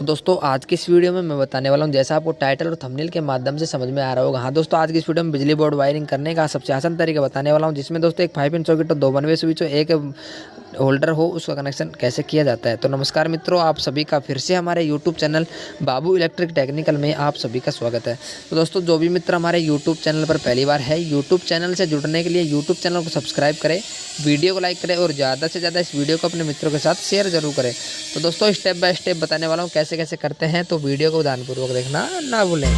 तो दोस्तों आज की इस वीडियो में मैं बताने वाला हूं, जैसा आपको टाइटल और थंबनेल के माध्यम से समझ में आ रहा होगा। हाँ दोस्तों, आज की इस वीडियो में बिजली बोर्ड वायरिंग करने का सबसे आसान तरीका बताने वाला हूं, जिसमें दोस्तों एक 5 पिन सॉकेट और 2 वन वे स्विच हो, एक होल्डर हो, उसका कनेक्शन कैसे किया जाता है। तो नमस्कार मित्रों, आप सभी का फिर से हमारे यूट्यूब चैनल बाबू इलेक्ट्रिक टेक्निकल में आप सभी का स्वागत है। तो दोस्तों, जो भी मित्र हमारे यूट्यूब चैनल पर पहली बार है, यूट्यूब चैनल से जुड़ने के लिए यूट्यूब चैनल को सब्सक्राइब करें, वीडियो को लाइक करें और ज़्यादा से ज़्यादा इस वीडियो को अपने मित्रों के साथ शेयर जरूर करें। तो दोस्तों, स्टेप बाय स्टेप बताने वाला हूँ कैसे कैसे करते हैं, तो वीडियो को ध्यानपूर्वक देखना ना भूलें।